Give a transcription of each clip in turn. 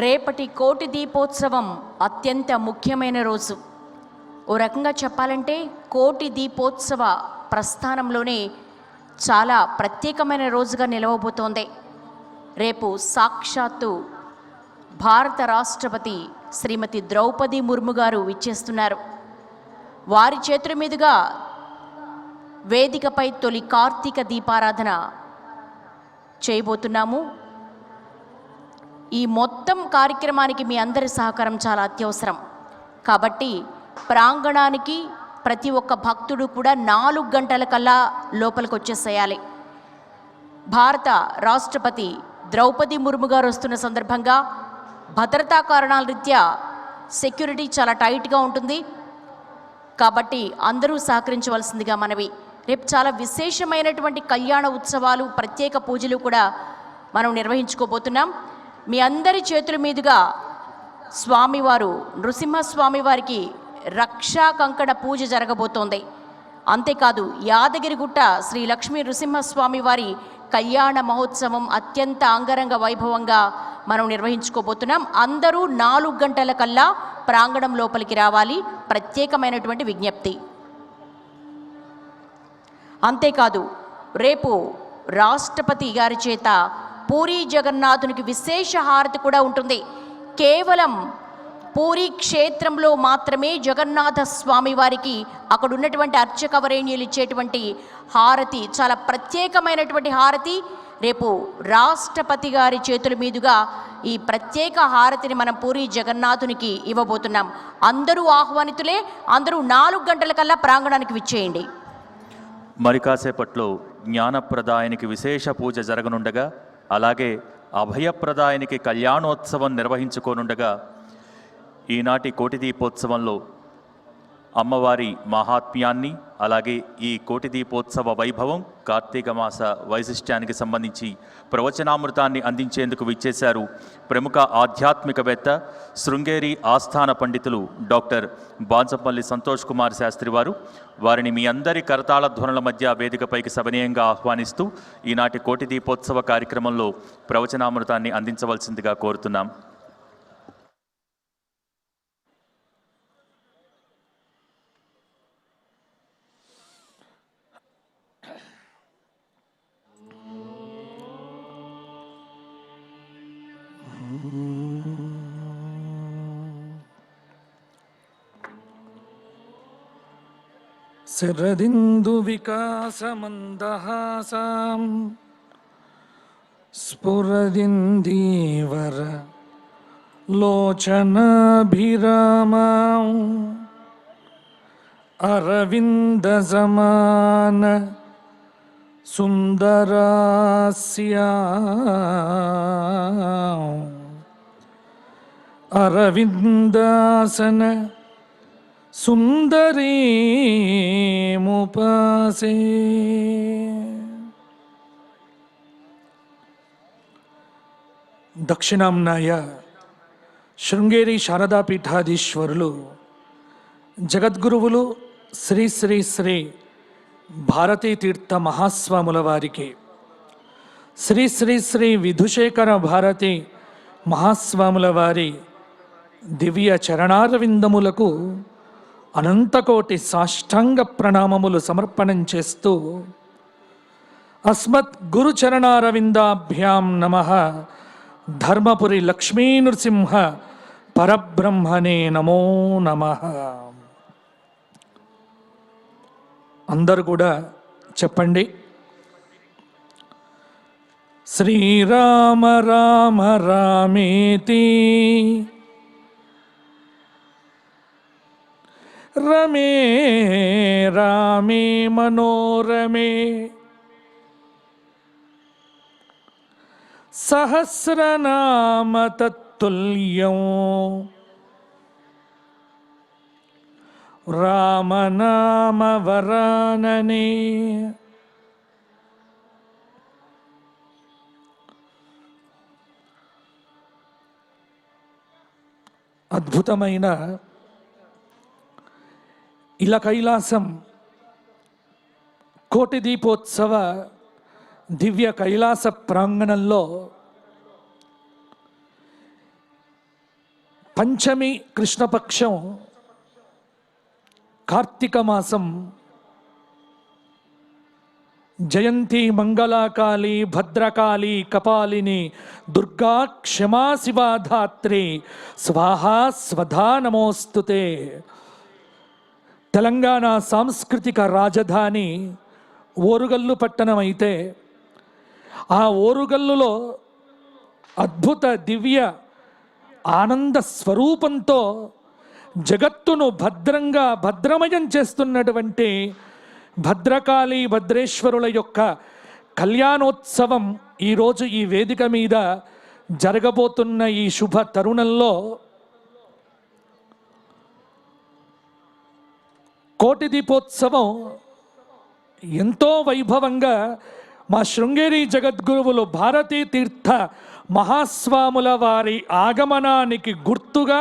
రేపటి కోటి దీపోత్సవం అత్యంత ముఖ్యమైన రోజు. ఓ రకంగా చెప్పాలంటే కోటి దీపోత్సవ ప్రస్థానంలోనే చాలా ప్రత్యేకమైన రోజుగా నిలవబోతోంది. రేపు సాక్షాత్తు భారత రాష్ట్రపతి శ్రీమతి ద్రౌపది ముర్ము గారు విచ్చేస్తున్నారు. వారి చేతుల మీదుగా వేదికపై తొలి కార్తీక దీపారాధన చేయబోతున్నాము. ఈ మొత్తం కార్యక్రమానికి మీ అందరి సహకారం చాలా అత్యవసరం. కాబట్టి ప్రాంగణానికి ప్రతి ఒక్క భక్తుడు కూడా 4 గంటల కల్లా లోపలికి వచ్చేసేయాలి. భారత రాష్ట్రపతి ద్రౌపది ముర్ము గారు వస్తున్న సందర్భంగా భద్రతా కారణాల రీత్యా సెక్యూరిటీ చాలా టైట్గా ఉంటుంది. కాబట్టి అందరూ సహకరించవలసిందిగా మనవి. రేపు చాలా విశేషమైనటువంటి కళ్యాణ ఉత్సవాలు, ప్రత్యేక పూజలు కూడా మనం నిర్వహించుకోబోతున్నాం. మీ అందరి చేతుల మీదుగా స్వామివారు నృసింహస్వామి వారికి రక్షా కంకణ పూజ జరగబోతోంది. అంతేకాదు యాదగిరిగుట్ట శ్రీ లక్ష్మీ నృసింహస్వామి వారి కళ్యాణ మహోత్సవం అత్యంత అంగరంగ వైభవంగా మనం నిర్వహించుకోబోతున్నాం. అందరూ 4 గంటల కల్లా ప్రాంగణం లోపలికి రావాలి, ప్రత్యేకమైనటువంటి విజ్ఞప్తి. అంతేకాదు రేపు రాష్ట్రపతి గారి చేత పూరీ జగన్నాథునికి విశేష హారతి కూడా ఉంటుంది. కేవలం పూరీ క్షేత్రంలో మాత్రమే జగన్నాథ స్వామి వారికి అక్కడ ఉన్నటువంటి అర్చక వరేణ్యులు ఇచ్చేటువంటి హారతి చాలా ప్రత్యేకమైనటువంటి హారతి. రేపు రాష్ట్రపతి గారి చేతుల మీదుగా ఈ ప్రత్యేక హారతిని మనం పూరీ జగన్నాథునికి ఇవ్వబోతున్నాం. అందరూ ఆహ్వానితులే. అందరూ 4 గంటల కల్లా ప్రాంగణానికి విచ్చేయండి. మరి కాసేపట్లో జ్ఞానప్రదాయానికి విశేష పూజ జరగనుండగా, అలాగే అభయప్రదాయానికి కళ్యాణోత్సవం నిర్వహించుకోనుండగా, ఈనాటి కోటి దీపోత్సవంలో అమ్మవారి మహాత్మ్యాన్ని, అలాగే ఈ కోటి దీపోత్సవ వైభవం, కార్తీక మాస వైశిష్ట్యానికి సంబంధించి ప్రవచనామృతాన్ని అందించేందుకు విచ్చేశారు ప్రముఖ ఆధ్యాత్మికవేత్త, శృంగేరి ఆస్థాన పండితులు డాక్టర్ బాంచంపల్లి సంతోష్ కుమార్ శాస్త్రి వారు. వారిని మీ అందరి కరతాళ ధ్వనుల మధ్య వేదికపైకి సవినయంగా ఆహ్వానిస్తూ ఈనాటి కోటి దీపోత్సవ కార్యక్రమంలో ప్రవచనామృతాన్ని అందించవలసిందిగా కోరుతున్నాం. శరదిందు వికాసమందహాసాం స్ఫురదిందీవర లోచనాభిరామాం అరవిందసమాన సుందరాస్యాం అరవిందాసన సుందరీముపాసే. దక్షిణాంనాయ శృంగేరి శారదాపీఠాధీశ్వరులు జగద్గురువులు శ్రీ శ్రీ శ్రీ భారతీ తీర్థ మహాస్వాముల వారికి, శ్రీ శ్రీ శ్రీ విధుశేఖర భారతి మహాస్వాముల వారి దివ్య చరణారవిందములకు అనంతకోటి సాష్టాంగ ప్రణామములు సమర్పణం చేస్తూ, అస్మత్ గురు చరణారవిందాభ్యాం నమః, ధర్మపురి లక్ష్మీ నృసింహ పరబ్రహ్మణే నమో నమః. అందరూ కూడా చెప్పండి. శ్రీరామ రామ రామేతి రమే రామే మనోరమే సహస్రనామ తత్తుల్యం రామనామ వరాననే. అద్భుతమైన ఇలా కైలాసం కోటి దీపోత్సవ దివ్య కైలాస ప్రాంగణంలో పంచమి కృష్ణపక్షం కార్తీక మాసం జయంతి మంగళాకాళి భద్రకాళి కపాలిని దుర్గా క్షమా శివా ధాత్రి స్వాహా స్వధా నమోస్తుతే. తెలంగాణ సాంస్కృతిక రాజధాని ఓరుగల్లు పట్టణం అయితే ఆ ఓరుగల్లులో అద్భుత దివ్య ఆనంద స్వరూపంతో జగత్తును భద్రమయం చేస్తున్నటువంటి భద్రకాళి భద్రేశ్వరుల యొక్క కళ్యాణోత్సవం ఈరోజు ఈ వేదిక మీద జరగబోతున్న ఈ శుభ తరుణంలో కోటి దీపోత్సవం ఎంతో వైభవంగా మా శృంగేరి జగద్గురువులు భారతీ తీర్థ మహాస్వాముల వారి ఆగమనానికి గుర్తుగా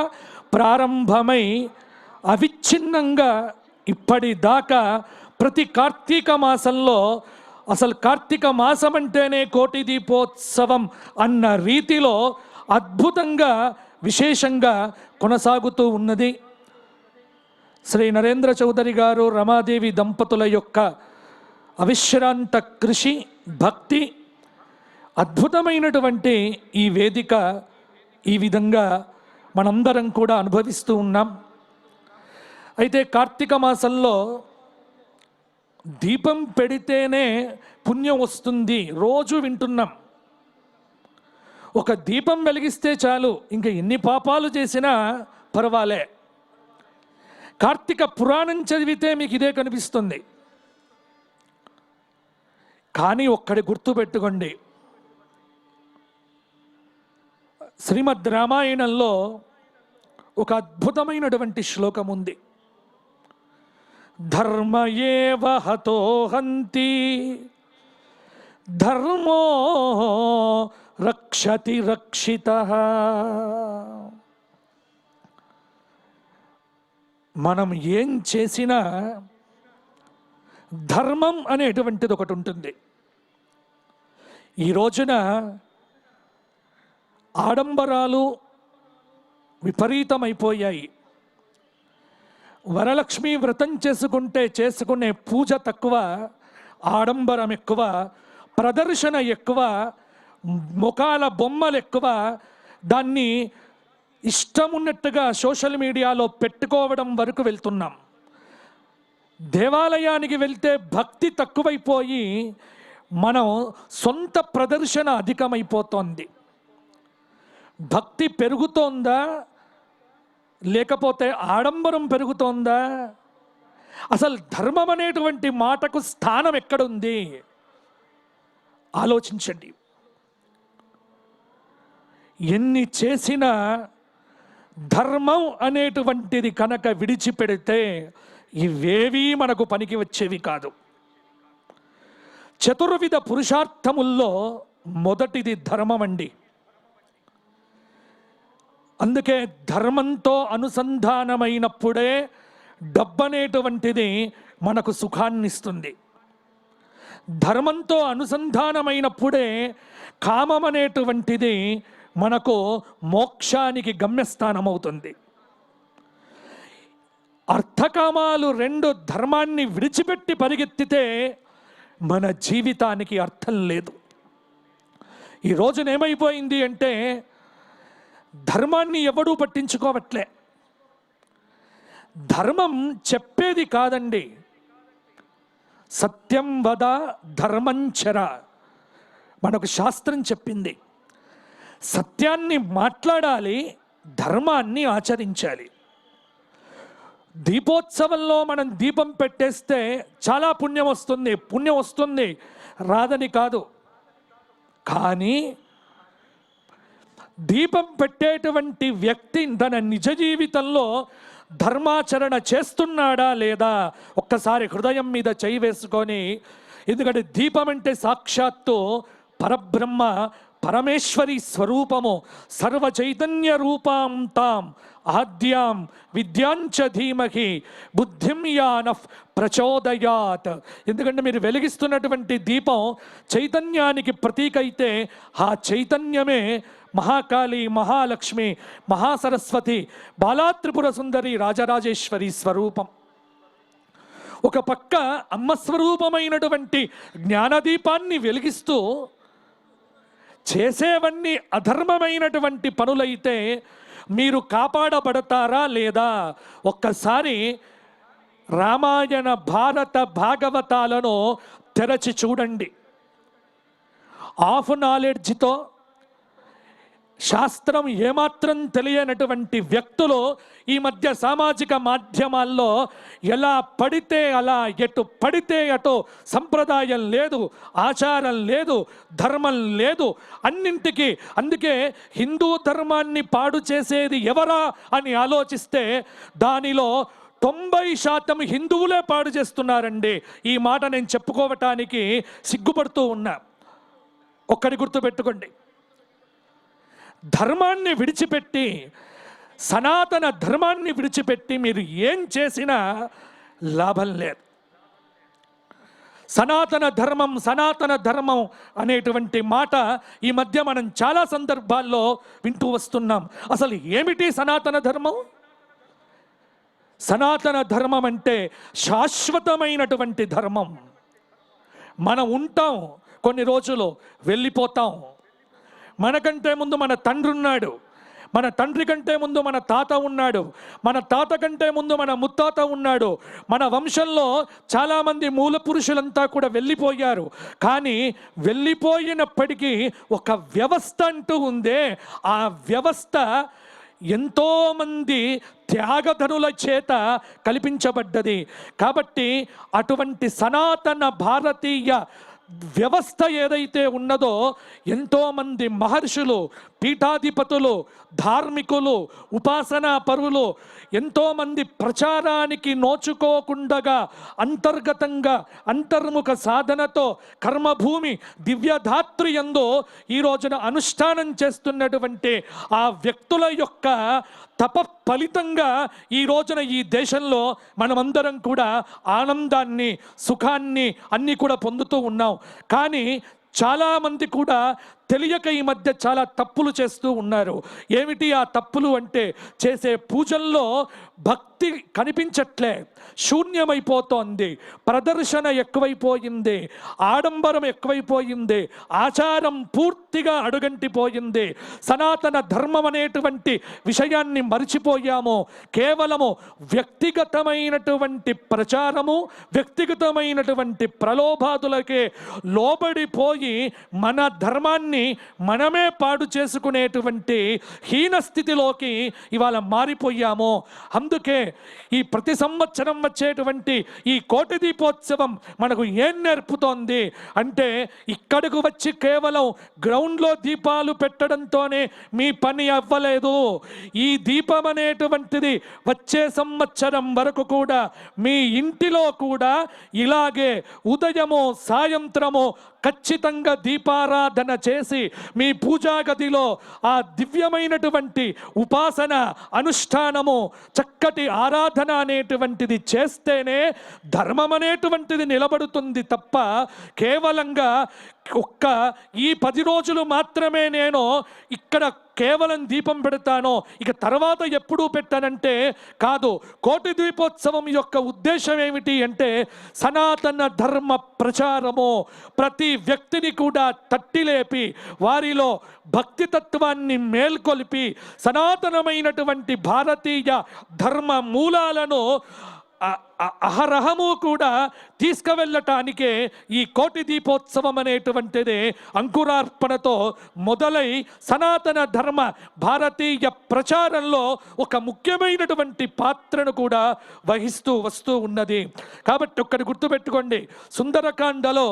ప్రారంభమై అవిచ్ఛిన్నంగా ఇప్పటిదాకా ప్రతి కార్తీక మాసంలో, అసలు కార్తీక మాసం అంటేనే కోటి దీపోత్సవం అన్న రీతిలో అద్భుతంగా విశేషంగా కొనసాగుతూ ఉన్నది. శ్రీ నరేంద్ర చౌదరి గారు రమాదేవి దంపతుల యొక్క అవిశ్రాంత కృషి భక్తి అద్భుతమైనటువంటి ఈ వేదిక ఈ విధంగా మనందరం కూడా అనుభవిస్తూ ఉన్నాం. అయితే కార్తీక మాసంలో దీపం పెడితేనే పుణ్యం వస్తుంది రోజు వింటున్నాం. ఒక దీపం వెలిగిస్తే చాలు, ఇంకా ఎన్ని పాపాలు చేసినా పర్వాలే. కార్తీక పురాణం చదివితే మీకు ఇదే కనిపిస్తుంది. కానీ ఒక్కడి గుర్తుపెట్టుకోండి, శ్రీమద్ రామాయణంలో ఒక అద్భుతమైనటువంటి శ్లోకం ఉంది. ధర్మయేవ హతో హంతి ధర్మో రక్షతి రక్షితః. మనం ఏం చేసినా ధర్మం అనేటువంటిది ఒకటి ఉంటుంది. ఈ రోజున ఆడంబరాలు విపరీతమైపోయాయి. వరలక్ష్మి వ్రతం చేసుకునే పూజ తక్కువ, ఆడంబరం ఎక్కువ, ప్రదర్శన ఎక్కువ, ముఖాల బొమ్మలు ఎక్కువ, దాన్ని ఇష్టమున్నట్టుగా సోషల్ మీడియాలో పెట్టుకోవడం వరకు వెళ్తున్నాం. దేవాలయానికి వెళ్తే భక్తి తక్కువైపోయి మనం సొంత ప్రదర్శన అధికమైపోతోంది. భక్తి పెరుగుతోందా లేకపోతే ఆడంబరం పెరుగుతోందా? అసలు ధర్మం అనేటువంటి మాటకు స్థానం ఎక్కడుంది ఆలోచించండి. ఎన్ని చేసినా ధర్మం అనేటువంటిది కనుక విడిచిపెడితే ఇవేవీ మనకు పనికి వచ్చేవి కాదు. చతుర్విధ పురుషార్థముల్లో మొదటిది ధర్మం అండి. అందుకే ధర్మంతో అనుసంధానమైనప్పుడే డబ్బనేటువంటిది మనకు సుఖాన్నిస్తుంది. ధర్మంతో అనుసంధానమైనప్పుడే కామం అనేటువంటిది మనకు మోక్షానికి గమ్యస్థానం అవుతుంది. అర్థకామాలు రెండు ధర్మాన్ని విడిచిపెట్టి పరిగెత్తితే మన జీవితానికి అర్థం లేదు. ఈ రోజున ఏమైపోయింది అంటే ధర్మాన్ని ఎవడూ పట్టించుకోవట్లే. ధర్మం చెప్పేది కాదండి, సత్యం వద ధర్మంచర మనకు శాస్త్రం చెప్పింది. సత్యాన్ని మాట్లాడాలి, ధర్మాన్ని ఆచరించాలి. దీపోత్సవంలో మనం దీపం పెట్టేస్తే చాలా పుణ్యం వస్తుంది రాదని కాదు. కానీ దీపం పెట్టేటువంటి వ్యక్తి తన నిజ జీవితంలో ధర్మాచరణ చేస్తున్నాడా లేదా ఒక్కసారి హృదయం మీద చేయి వేసుకొని, ఎందుకంటే దీపం అంటే సాక్షాత్తు పరబ్రహ్మ పరమేశ్వరి స్వరూపము. సర్వ చైతన్య రూపాం తాం ఆద్యాం విద్యాంచ ధీమహి బుద్ధిం యానః ప్రచోదయాత్. ఎందుకంటే మీరు వెలిగిస్తున్నటువంటి దీపం చైతన్యానికి ప్రతీక అయితే ఆ చైతన్యమే మహాకాళి, మహాలక్ష్మి, మహాసరస్వతి, బాలాత్రిపుర సుందరి, రాజరాజేశ్వరి స్వరూపం. ఒక పక్క అమ్మ స్వరూపమైనటువంటి జ్ఞానదీపాన్ని వెలిగిస్తూ చేసేవన్నీ అధర్మమైనటువంటి పనులైతే మీరు కాపాడబడతారా లేదా? ఒక్కసారి రామాయణ, భారత, భాగవతాలను తెరచి చూడండి. ఆఫ్ నాలెడ్జ్తో శాస్త్రం ఏమాత్రం తెలియనటువంటి వ్యక్తులు ఈ మధ్య సామాజిక మాధ్యమాల్లో ఎలా పడితే అలా, ఎటు పడితే అటు, సంప్రదాయం లేదు, ఆచారం లేదు, ధర్మం లేదు, అన్నింటికి. అందుకే హిందూ ధర్మాన్ని పాడు చేసేది ఎవరా అని ఆలోచిస్తే దానిలో 90% హిందువులే పాడు చేస్తున్నారండి. ఈ మాట నేను చెప్పుకోవటానికి సిగ్గుపడుతూ ఉన్నా. ఒక్కడి గుర్తుపెట్టుకోండి, ధర్మాన్ని విడిచిపెట్టి, సనాతన ధర్మాన్ని విడిచిపెట్టి మీరు ఏం చేసినా లాభం లేదు. సనాతన ధర్మం అనేటువంటి మాట ఈ మధ్య మనం చాలా సందర్భాల్లో వింటూ వస్తున్నాం. అసలు ఏమిటి సనాతన ధర్మం? సనాతన ధర్మం అంటే శాశ్వతమైనటువంటి ధర్మం. మనం ఉంటాం, కొన్ని రోజులు వెళ్ళిపోతాం. మనకంటే ముందు మన తండ్రి ఉన్నాడు, మన తండ్రి కంటే ముందు మన తాత ఉన్నాడు, మన తాత కంటే ముందు మన ముత్తాత ఉన్నాడు. మన వంశంలో చాలామంది మూల పురుషులంతా కూడా వెళ్ళిపోయారు. కానీ వెళ్ళిపోయినప్పటికీ ఒక వ్యవస్థ అంటూ ఉందే, ఆ వ్యవస్థ ఎంతోమంది త్యాగధనుల చేత కల్పించబడ్డది. కాబట్టి అటువంటి సనాతన భారతీయ వ్యవస్థ ఏదైతే ఉన్నదో, ఎంతోమంది మహర్షులు, పీఠాధిపతులు, ధార్మికులు, ఉపాసనా పరువులు ఎంతోమంది ప్రచారానికి నోచుకోకుండగా అంతర్గతంగా అంతర్ముఖ సాధనతో కర్మభూమి దివ్యధాత్రి యందు ఈ రోజున అనుష్ఠానం చేస్తున్నటువంటి ఆ వ్యక్తుల యొక్క తప ఫలితంగా ఈ రోజున ఈ దేశంలో మనమందరం కూడా ఆనందాన్ని, సుఖాన్ని అన్నీ కూడా పొందుతూ ఉన్నాం. కానీ చాలామంది కూడా తెలియక ఈ మధ్య చాలా తప్పులు చేస్తూ ఉన్నారు. ఏమిటి ఆ తప్పులు అంటే, చేసే పూజల్లో భక్తి కనిపించట్లే, శూన్యమైపోతోంది, ప్రదర్శన ఎక్కువైపోయింది, ఆడంబరం ఎక్కువైపోయింది, ఆచారం పూర్తిగా అడుగంటిపోయింది. సనాతన ధర్మం అనేటువంటి విషయాన్ని మరిచిపోయాము. కేవలము వ్యక్తిగతమైనటువంటి ప్రచారము, వ్యక్తిగతమైనటువంటి ప్రలోభాదులకే లోబడిపోయి మన ధర్మాన్ని మనమే పాడు చేసుకునేటువంటి హీన స్థితిలోకి ఇవాళ మారిపోయాము. అందుకే ఈ ప్రతి సంవత్సరం వచ్చేటువంటి ఈ కోటి దీపోత్సవం మనకు ఏం నేర్పుతోంది అంటే, ఇక్కడకు వచ్చి కేవలం గ్రౌండ్లో దీపాలు పెట్టడంతోనే మీ పని అవ్వలేదు. ఈ దీపం అనేటువంటిది వచ్చే సంవత్సరం వరకు కూడా మీ ఇంటిలో కూడా ఇలాగే ఉదయము, సాయంత్రము ఖచ్చితంగా దీపారాధన చేసి మీ పూజా గదిలో ఆ దివ్యమైనటువంటి ఉపాసన, అనుష్ఠానము, చక్కటి ఆరాధన అనేటువంటిది చేస్తేనే ధర్మం అనేటువంటిది నిలబడుతుంది తప్ప కేవలంగా ఒక్క ఈ 10 రోజులు మాత్రమే నేను ఇక్కడ కేవలం దీపం పెడతాను, ఇక తర్వాత ఎప్పుడూ పెట్టానంటే కాదు. కోటి దీపోత్సవం యొక్క ఉద్దేశం ఏమిటి అంటే, సనాతన ధర్మ ప్రచారము, ప్రతి వ్యక్తిని కూడా తట్టిలేపి వారిలో భక్తి తత్వాన్ని మేల్కొల్పి సనాతనమైనటువంటి భారతీయ ధర్మ మూలాలను అహరహము కూడా తీసుకువెళ్ళటానికే ఈ కోటి దీపోత్సవం అనేటువంటిది అంకురార్పణతో మొదలై సనాతన ధర్మ భారతీయ ప్రచారంలో ఒక ముఖ్యమైనటువంటి పాత్రను కూడా వహిస్తూ వస్తూ ఉన్నది. కాబట్టి ఒక్కటి గుర్తుపెట్టుకోండి, సుందరకాండలో,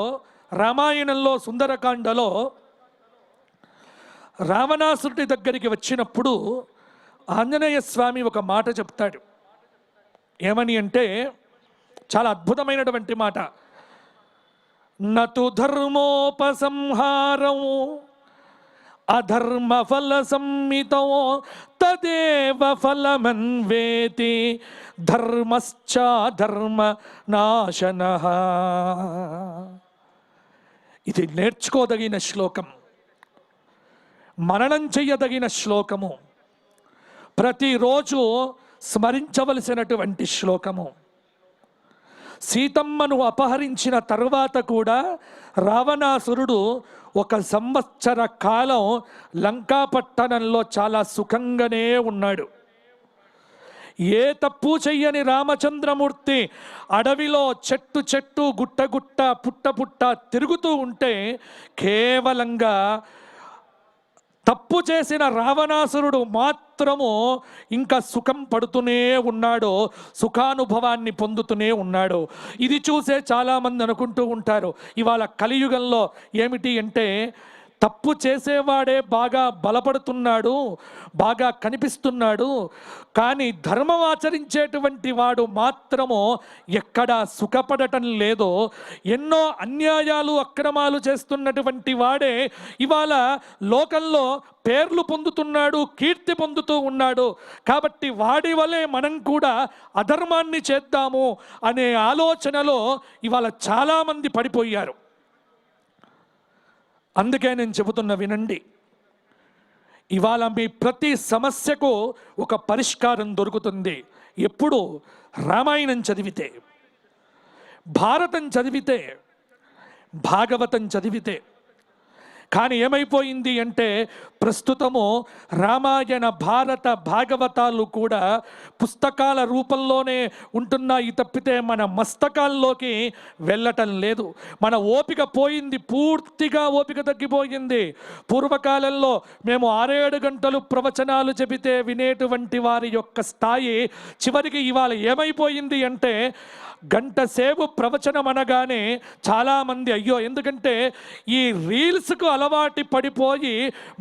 రామాయణంలో సుందరకాండలో రావణాసురుడి దగ్గరికి వచ్చినప్పుడు ఆంజనేయ స్వామి ఒక మాట చెప్తాడు. ఏమని అంటే, చాలా అద్భుతమైనటువంటి మాట. నతు ధర్మోపసంహారం అధర్మ ఫల సంహితో తదేవ ఫలమన్వేతి ధర్మశ్చాధర్మ నాశనః. ఇది నేర్చుకోదగిన శ్లోకం. మననం చెయ్యదగిన శ్లోకము, ప్రతిరోజు స్మరించవలసినటువంటి శ్లోకము. సీతమ్మను అపహరించిన తర్వాత కూడా రావణాసురుడు 1 సంవత్సర కాలం లంకాపట్టణంలో చాలా సుఖంగానే ఉన్నాడు. ఏ తప్పు చెయ్యని రామచంద్రమూర్తి అడవిలో చెట్టు చెట్టు, గుట్ట గుట్ట, పుట్ట పుట్ట తిరుగుతూ ఉంటే కేవలంగా తప్పు చేసిన రావణాసురుడు మాత్రము ఇంకా సుఖం పడుతూనే ఉన్నాడు, సుఖానుభవాన్ని పొందుతూనే ఉన్నాడు. ఇది చూసే చాలామంది అనుకుంటూ ఉంటారు, ఇవాళ కలియుగంలో ఏమిటి అంటే తప్పు చేసేవాడే బాగా బలపడుతున్నాడు, బాగా కనిపిస్తున్నాడు, కానీ ధర్మం ఆచరించేటువంటి వాడు మాత్రము ఎక్కడా సుఖపడటం లేదు. ఎన్నో అన్యాయాలు, అక్రమాలు చేస్తున్నటువంటి వాడే ఇవాళ లోకంలో పేర్లు పొందుతున్నాడు, కీర్తి పొందుతూ ఉన్నాడు. కాబట్టి వాడి వలె మనం కూడా అధర్మాన్ని చేద్దాము అనే ఆలోచనలో ఇవాళ చాలామంది పడిపోయారు. అందుకే నేను చెబుతున్న వినండి, ఇవాళ మీ ప్రతి సమస్యకు ఒక పరిష్కారం దొరుకుతుంది. ఎప్పుడు? రామాయణం చదివితే, భారతం చదివితే, భాగవతం చదివితే. కానీ ఏమైపోయింది అంటే ప్రస్తుతము రామాయణ, భారత, భాగవతాలు కూడా పుస్తకాల రూపంలోనే ఉంటున్నాయి తప్పితే మన మస్తకాల్లోకి వెళ్ళటం లేదు. మన ఓపిక పోయింది, పూర్తిగా ఓపిక తగ్గిపోయింది. పూర్వకాలంలో మేము 6-7 గంటలు ప్రవచనాలు చెబితే వినేటువంటి వారి యొక్క స్థాయి చివరికి ఇవాళ ఏమైపోయింది అంటే గంట సేపు ప్రవచనం అనగానే చాలామంది అయ్యో, ఎందుకంటే ఈ రీల్స్కు అలవాటు పడిపోయి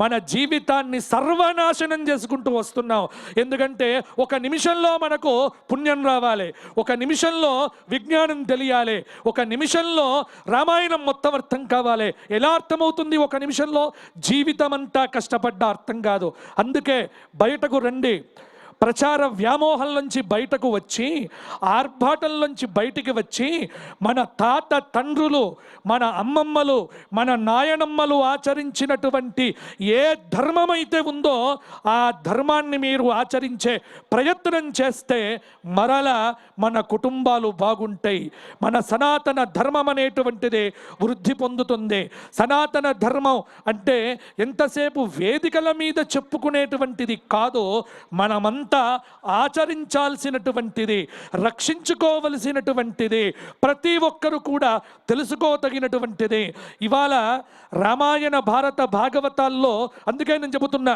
మన జీవితాన్ని సర్వనాశనం చేసుకుంటూ వస్తున్నాం. ఎందుకంటే 1 నిమిషంలో మనకు పుణ్యం రావాలి, 1 నిమిషంలో విజ్ఞానం తెలియాలి, 1 నిమిషంలో రామాయణం మొత్తం అర్థం కావాలి. ఎలా అర్థమవుతుంది 1 నిమిషంలో? జీవితం అంతా కష్టపడ్డ అర్థం కాదు. అందుకే బయటకు రండి, ప్రచార వ్యామోహం నుంచి బయటకు వచ్చి, ఆర్భాటంలోంచి బయటికి వచ్చి, మన తాత తండ్రులు, మన అమ్మమ్మలు, మన నాయనమ్మలు ఆచరించినటువంటి ఏ ధర్మమైతే ఉందో ఆ ధర్మాన్ని మీరు ఆచరించే ప్రయత్నం చేస్తే మరలా మన కుటుంబాలు బాగుంటాయి. మన సనాతన ధర్మం అనేటువంటిది వృద్ధి పొందుతుంది. సనాతన ధర్మం అంటే ఎంతసేపు వేదికల మీద చెప్పుకునేటువంటిది కాదు, మనమంతా ఆచరించాల్సినటువంటిది, రక్షించుకోవలసినటువంటిది, ప్రతి ఒక్కరూ కూడా తెలుసుకోదగినటువంటిది. ఇవాళ రామాయణ, భారత, భాగవతాల్లో అందుకే నేను చెబుతున్నా,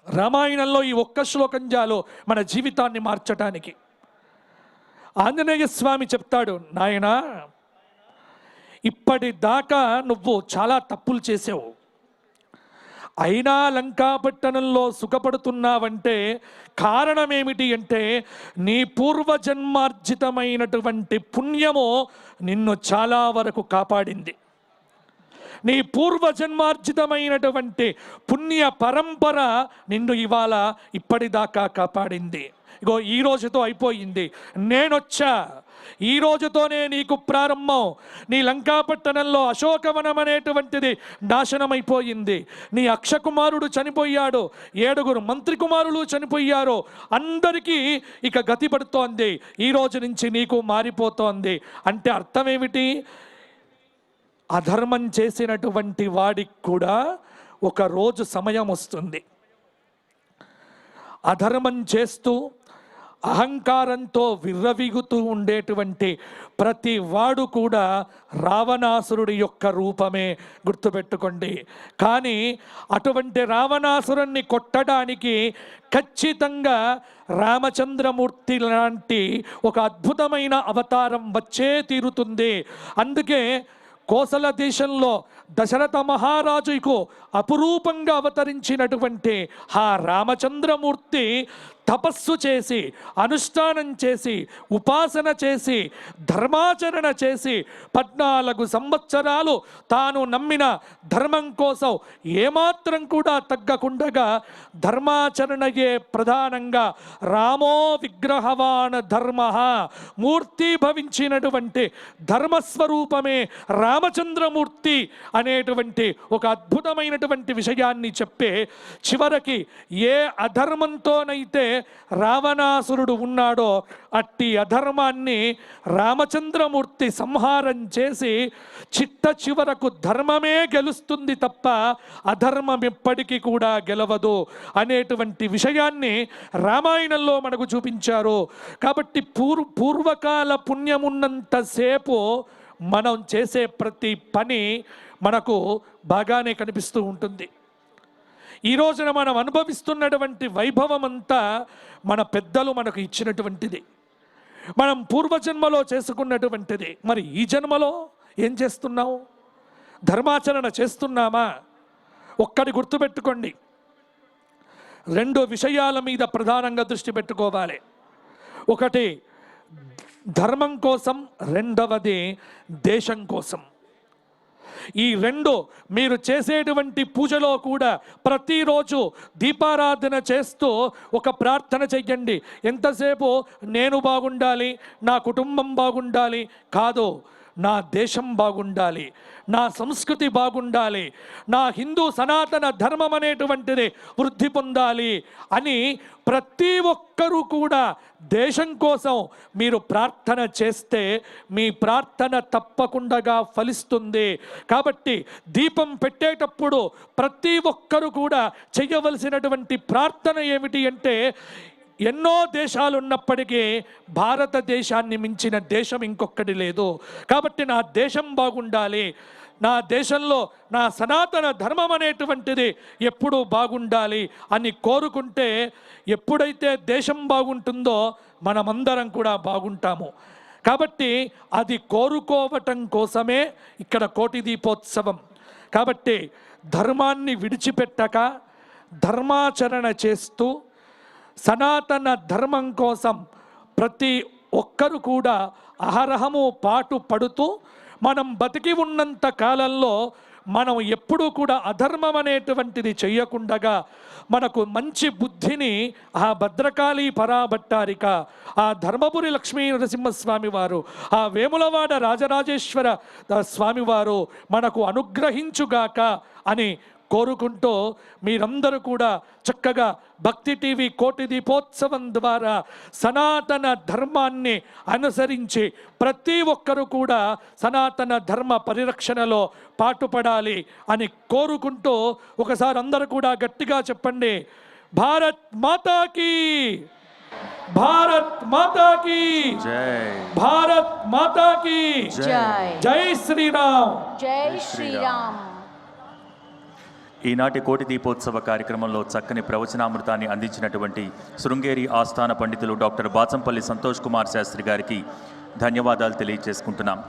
రామాయణంలో ఈ 1 శ్లోకం చాలు మన జీవితాన్ని మార్చటానికి. ఆంజనేయ స్వామి చెప్తాడు, నాయనా ఇప్పటిదాకా నువ్వు చాలా తప్పులు చేసావు, అయినా లంకాపట్టణంలో సుఖపడుతున్నావంటే కారణం ఏమిటి అంటే నీ పూర్వజన్మార్జితమైనటువంటి పుణ్యము నిన్ను చాలా వరకు కాపాడింది. నీ పూర్వజన్మార్జితమైనటువంటి పుణ్య పరంపర నిన్ను ఇవాళ ఇప్పటిదాకా కాపాడింది. ఇగో ఈ రోజుతో అయిపోయింది, నేనొచ్చా, ఈ రోజుతోనే నీకు ప్రారంభం. నీ లంకాపట్టణంలో అశోకవనం అనేటువంటిది నాశనమైపోయింది. నీ అక్షకుమారుడు చనిపోయాడు, 7 మంత్రి కుమారులు చనిపోయారు. అందరికీ ఇక గతి పడుతోంది. ఈ రోజు నుంచి నీకు మారిపోతోంది. అంటే అర్థం ఏమిటి? అధర్మం చేసినటువంటి వాడికి కూడా ఒక రోజు సమయం వస్తుంది. అధర్మం చేస్తూ అహంకారంతో విర్రవీగుతూ ఉండేటువంటి ప్రతి వాడు కూడా రావణాసురుడి యొక్క రూపమే, గుర్తుపెట్టుకోండి. కానీ అటువంటి రావణాసురుణ్ణి కొట్టడానికి ఖచ్చితంగా రామచంద్రమూర్తి లాంటి ఒక అద్భుతమైన అవతారం వచ్చే తీరుతుంది. అందుకే కోసల దేశంలో దశరథ మహారాజుకు అపురూపంగా అవతరించినటువంటి ఆ రామచంద్రమూర్తి తపస్సు చేసి, అనుష్ఠానం చేసి, ఉపాసన చేసి, ధర్మాచరణ చేసి 14 సంవత్సరాలు తాను నమ్మిన ధర్మం కోసం ఏమాత్రం కూడా తగ్గకుండగా ధర్మాచరణయే ప్రధానంగా రామో విగ్రహవాన్ ధర్మ, మూర్తి భవించినటువంటి ధర్మస్వరూపమే రామచంద్రమూర్తి అనేటువంటి ఒక అద్భుతమైనటువంటి విషయాన్ని చెప్పే చివరికి ఏ అధర్మంతోనైతే రావణాసురుడు ఉన్నాడో అట్టి అధర్మాన్ని రామచంద్రమూర్తి సంహారం చేసి చిట్ట చివరకు ధర్మమే గెలుస్తుంది తప్ప అధర్మం ఎప్పటికీ కూడా గెలవదు అనేటువంటి విషయాన్ని రామాయణంలో మనకు చూపించారు. కాబట్టి పూర్వకాల పుణ్యమున్నంతసేపు మనం చేసే ప్రతి పని మనకు బాగానే కనిపిస్తూ ఉంటుంది. ఈ రోజున మనం అనుభవిస్తున్నటువంటి వైభవం అంతా మన పెద్దలు మనకు ఇచ్చినటువంటిది, మనం పూర్వజన్మలో చేసుకున్నటువంటిది. మరి ఈ జన్మలో ఏం చేస్తున్నావు? ధర్మాచరణ చేస్తున్నామా? ఒక్కటి గుర్తుపెట్టుకోండి, 2 విషయాల మీద ప్రధానంగా దృష్టి పెట్టుకోవాలి. ఒకటి ధర్మం కోసం, రెండవది దేశం కోసం. ఈ 2 మీరు చేసేటువంటి పూజలో కూడా ప్రతిరోజు దీపారాధన చేస్తూ ఒక ప్రార్థన చెయ్యండి. ఎంతసేపు నేను బాగుండాలి, నా కుటుంబం బాగుండాలి కాదు, నా దేశం బాగుండాలి, నా సంస్కృతి బాగుండాలి, నా హిందూ సనాతన ధర్మం అనేటువంటిది వృద్ధి పొందాలి అని ప్రతి ఒక్కరూ కూడా దేశం కోసం మీరు ప్రార్థన చేస్తే మీ ప్రార్థన తప్పకుండా ఫలిస్తుంది. కాబట్టి దీపం పెట్టేటప్పుడు ప్రతి ఒక్కరూ కూడా చేయవలసినటువంటి ప్రార్థన ఏమిటి అంటే, ఎన్నో దేశాలు ఉన్నప్పటికీ భారతదేశాన్ని మించిన దేశం ఇంకొకటి లేదు. కాబట్టి నా దేశం బాగుండాలి, నా దేశంలో నా సనాతన ధర్మం అనేటువంటిది ఎప్పుడూ బాగుండాలి అని కోరుకుంటే, ఎప్పుడైతే దేశం బాగుంటుందో మనమందరం కూడా బాగుంటాము. కాబట్టి అది కోరుకోవటం కోసమే ఇక్కడ కోటి దీపోత్సవం. కాబట్టి ధర్మాన్ని విడిచిపెట్టక ధర్మాచరణ చేస్తూ సనాతన ధర్మం కోసం ప్రతి ఒక్కరు కూడా అహరహము పాటు పడుతూ మనం బతికి ఉన్నంత కాలంలో మనం ఎప్పుడూ కూడా అధర్మం అనేటువంటిది చెయ్యకుండగా మనకు మంచి బుద్ధిని ఆ భద్రకాళి పరాభట్టారిక, ఆ ధర్మపురి లక్ష్మీ నరసింహస్వామి వారు, ఆ వేములవాడ రాజరాజేశ్వర స్వామివారు మనకు అనుగ్రహించుగాక అని కోరుకుంటూ మీరందరూ కూడా చక్కగా భక్తి టీవీ కోటి దీపోత్సవం ద్వారా సనాతన ధర్మాన్ని అనుసరించి ప్రతి ఒక్కరూ కూడా సనాతన ధర్మ పరిరక్షణలో పాటుపడాలి అని కోరుకుంటూ ఒకసారి అందరూ కూడా గట్టిగా చెప్పండి, భారత్ మాతాకి, భారత్ మాతాకి జై, భారత్ మాతాకి జై, జై శ్రీరామ్, జై శ్రీరామ్. ఈనాటి కోటి దీపోత్సవ కార్యక్రమంలో చక్కని ప్రవచనామృతాన్ని అందించినటువంటి శృంగేరి ఆస్థాన పండితులు డాక్టర్ బాచంపల్లి సంతోష్ కుమార్ శాస్త్రి గారికి ధన్యవాదాలు తెలియజేసుకుంటున్నాం.